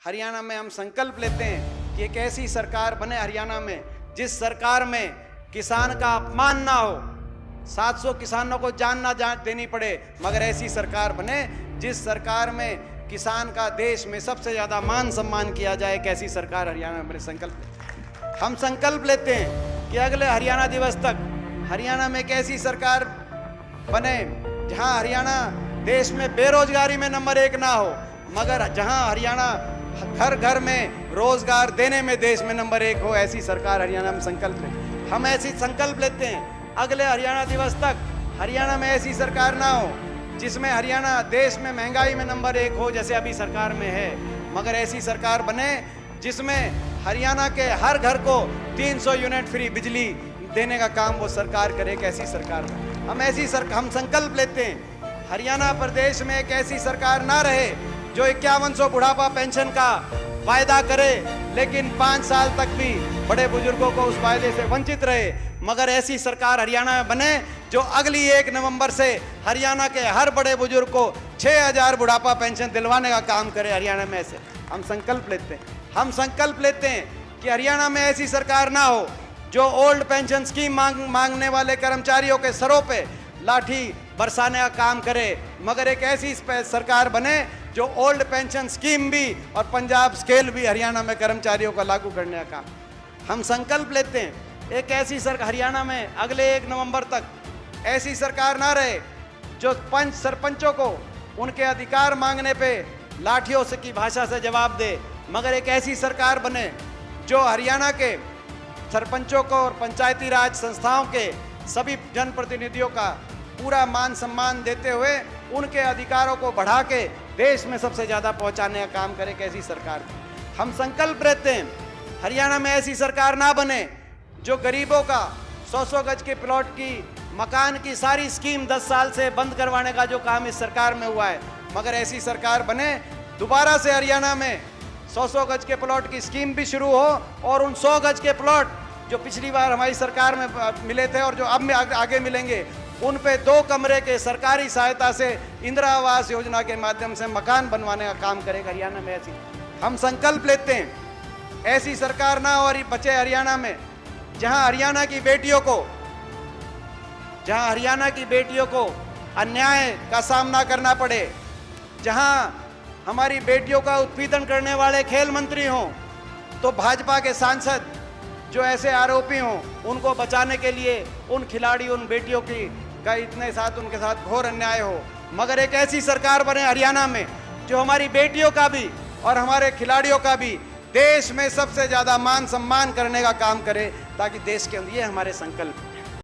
हरियाणा में हम संकल्प लेते हैं कि एक ऐसी सरकार बने हरियाणा में जिस सरकार में किसान का अपमान ना हो, 700 किसानों को जान ना देनी पड़े, मगर ऐसी सरकार बने जिस सरकार में किसान का देश में सबसे ज्यादा मान सम्मान किया जाए। एक ऐसी सरकार हरियाणा में संकल्प हम संकल्प लेते हैं कि अगले हरियाणा दिवस तक हरियाणा में एक ऐसी सरकार बने जहां हरियाणा देश में बेरोजगारी में नंबर 1 ना हो, मगर जहां हरियाणा घर घर में रोजगार देने में देश में नंबर 1 हो। ऐसी सरकार हरियाणा में संकल्प लें। हम ऐसी संकल्प लेते हैं अगले हरियाणा दिवस तक हरियाणा में ऐसी सरकार ना हो जिसमें हरियाणा देश में महंगाई में नंबर 1 हो जैसे अभी सरकार में है, मगर ऐसी सरकार बने जिसमें हरियाणा के हर घर को 300 यूनिट फ्री बिजली देने का काम वो सरकार करे। एक ऐसी सरकार बने। हम संकल्प लेते हैं हरियाणा प्रदेश में एक ऐसी सरकार ना रहे जो 5100 बुढ़ापा पेंशन का वायदा करे लेकिन 5 साल तक भी बड़े बुजुर्गों को उस वायदे से वंचित रहे, मगर ऐसी सरकार हरियाणा में बने जो अगली 1 नवंबर से हरियाणा के हर बड़े बुजुर्ग को 6000 बुढ़ापा पेंशन दिलवाने का काम करे। हरियाणा में ऐसे हम संकल्प लेते हैं। हम संकल्प लेते हैं कि हरियाणा में ऐसी सरकार ना हो जो ओल्ड पेंशन स्कीम मांगने वाले कर्मचारियों के सरों पे लाठी बरसाने का काम करे, मगर एक ऐसी सरकार बने जो ओल्ड पेंशन स्कीम भी और पंजाब स्केल भी हरियाणा में कर्मचारियों का लागू करने का काम। हम संकल्प लेते हैं एक ऐसी सरकार हरियाणा में अगले 1 नवंबर तक ऐसी सरकार ना रहे जो पंच सरपंचों को उनके अधिकार मांगने पे लाठियों से की भाषा से जवाब दे, मगर एक ऐसी सरकार बने जो हरियाणा के सरपंचों को और पंचायती राज संस्थाओं के सभी जनप्रतिनिधियों का पूरा मान सम्मान देते हुए उनके अधिकारों को बढ़ा के देश में सबसे ज्यादा पहुंचाने का काम करे। कैसी सरकार। हम संकल्प रहते हैं हरियाणा में ऐसी सरकार ना बने जो गरीबों का 100-100 गज के प्लॉट की मकान की सारी स्कीम 10 साल से बंद करवाने का जो काम इस सरकार में हुआ है, मगर ऐसी सरकार बने दोबारा से हरियाणा में 100-100 गज के प्लॉट की स्कीम भी शुरू हो और उन 100 गज के प्लॉट जो पिछली बार हमारी सरकार में मिले थे और जो अब में आगे मिलेंगे उन पे 2 कमरे के सरकारी सहायता से इंदिरा आवास योजना के माध्यम से मकान बनवाने का काम करेगा हरियाणा में। ऐसी हम संकल्प लेते हैं ऐसी सरकार ना और बचे हरियाणा में जहां हरियाणा की बेटियों को अन्याय का सामना करना पड़े, जहां हमारी बेटियों का उत्पीड़न करने वाले खेल मंत्री हों तो भाजपा के सांसद जो ऐसे आरोपी हों उनको बचाने के लिए उन खिलाड़ी उन बेटियों की का इतने साथ उनके साथ घोर अन्याय हो, मगर एक ऐसी सरकार बने हरियाणा में जो हमारी बेटियों का भी और हमारे खिलाड़ियों का भी देश में सबसे ज्यादा मान सम्मान करने का काम करे, ताकि देश के अंदर ये हमारे संकल्प